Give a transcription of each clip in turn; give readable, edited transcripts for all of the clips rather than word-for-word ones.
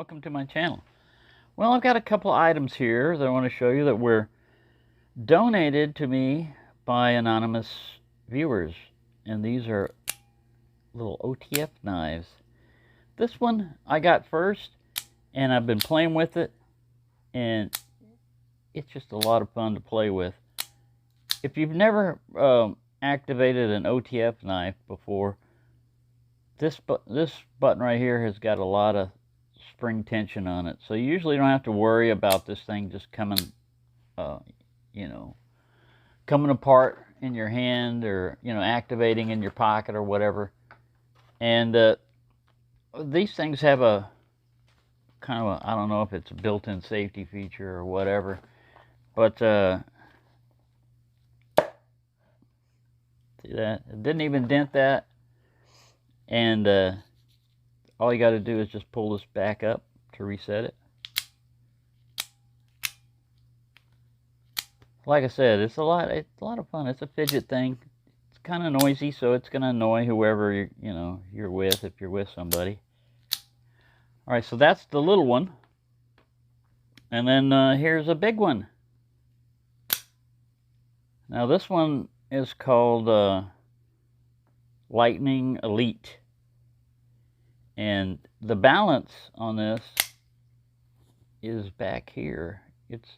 welcome to my channel. Well, I've got a couple items here that I want to show you that were donated to me by anonymous viewers, and these are little OTF knives. This one I got first, and I've been playing with it, and it's just a lot of fun to play with. If you've never activated an OTF knife before, this button right here has got a lot of spring tension on it, so you usually don't have to worry about this thing just coming coming apart in your hand, or activating in your pocket or whatever. And these things have a kind of I don't know if it's a built-in safety feature or whatever, but see that? It didn't even dent that. And all you got to do is just pull this back up to reset it. Like I said, it's a lot of fun. It's a fidget thing. It's kind of noisy, so it's going to annoy whoever you're with, if you're with somebody. All right, so that's the little one. And then here's a big one. Now this one is called Lightning Elite. And the balance on this is back here. It's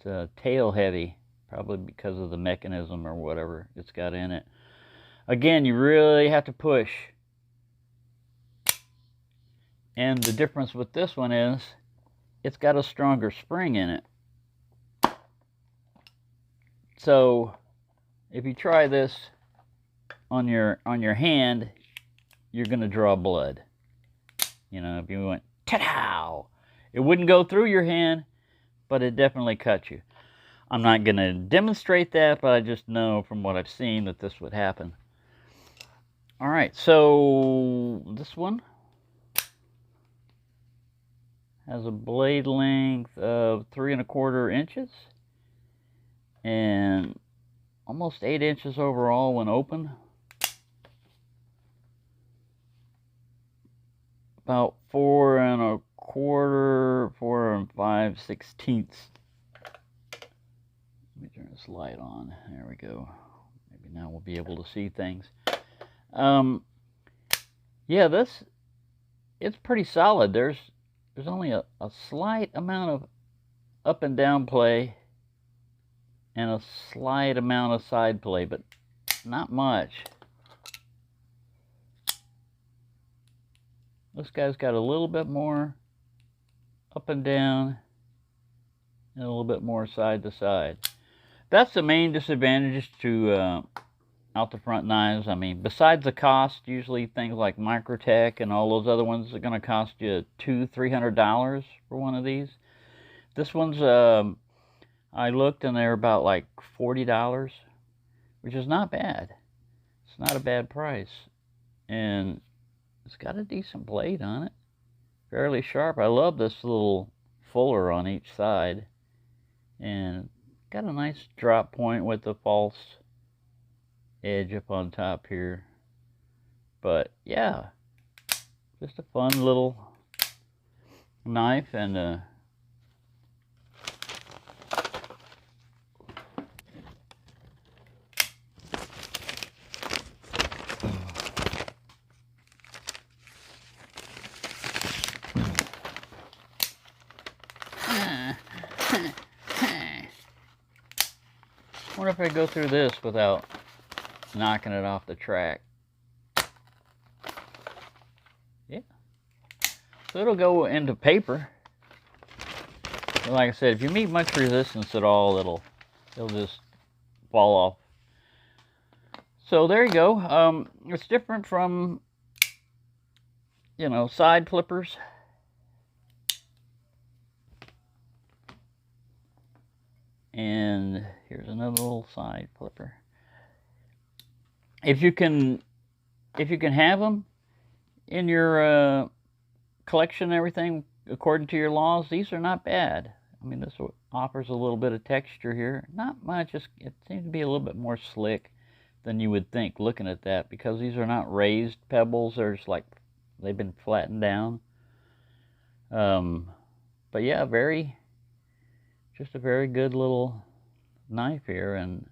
a tail heavy, probably because of the mechanism or whatever it's got in it. Again, you really have to push. And the difference with this one is it's got a stronger spring in it. So if you try this on your hand, you're going to draw blood. If you went, ta-dow! It wouldn't go through your hand, but it definitely cut you. I'm not going to demonstrate that, but I just know from what I've seen that this would happen. All right, so this one has a blade length of 3 1/4 inches and almost 8 inches overall when open. About 4 1/4, 4 5/16. Let me turn this light on. There we go. Maybe now we'll be able to see things. Yeah, it's pretty solid. There's only a slight amount of up and down play and a slight amount of side play, but not much. This guy's got a little bit more up and down and a little bit more side to side. That's the main disadvantage to out the front knives. I mean, besides the cost, usually things like Microtech and all those other ones are going to cost you $200-300 for one of these. This one's I looked and they're about like $40, which is not bad. It's not a bad price, and it's got a decent blade on it, fairly sharp. I love this little fuller on each side, and got a nice drop point with the false edge up on top here. But yeah, just a fun little knife. And I wonder if I go through this without knocking it off the track. Yeah. So it'll go into paper. But like I said, if you meet much resistance at all, it'll just fall off. So there you go. It's different from side flippers. And here's another little side flipper. If you can have them in your collection and everything according to your laws, these are not bad. I mean, this offers a little bit of texture here. Not much. It seems to be a little bit more slick than you would think looking at that, because these are not raised pebbles. They're just like they've been flattened down. But yeah, just a very good little knife here, and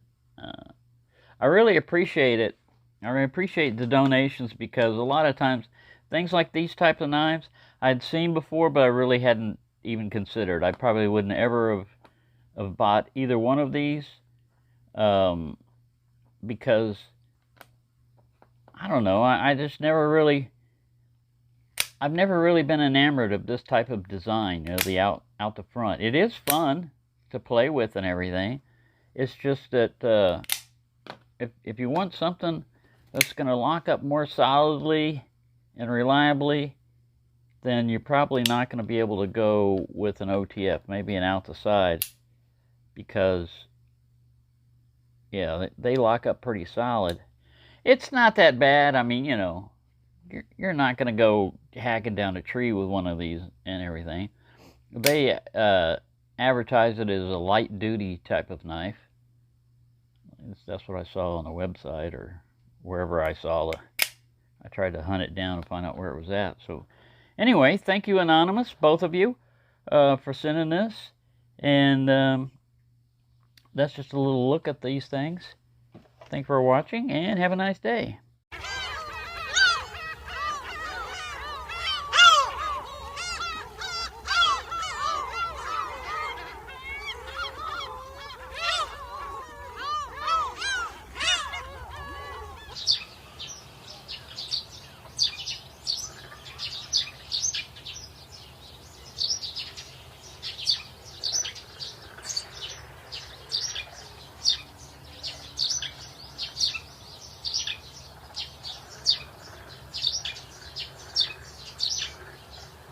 I really appreciate it. I really appreciate the donations, because a lot of times things like these types of knives I'd seen before, but I really hadn't even considered. I probably wouldn't ever have bought either one of these, because I don't know. I just never really. I've never really been enamored of this type of design, you know, the out the front. It is fun to play with and everything. It's just that if you want something that's going to lock up more solidly and reliably, then you're probably not going to be able to go with an OTF, maybe an out the side, because yeah, they lock up pretty solid. It's not that bad. I mean, you know, you're not going to go hacking down a tree with one of these and everything. They advertise it as a light duty type of knife. That's what I saw on the website, or wherever I saw I tried to hunt it down and find out where it was at. So anyway, thank you, Anonymous, both of you, for sending this. And that's just a little look at these things. Thanks for watching, and have a nice day.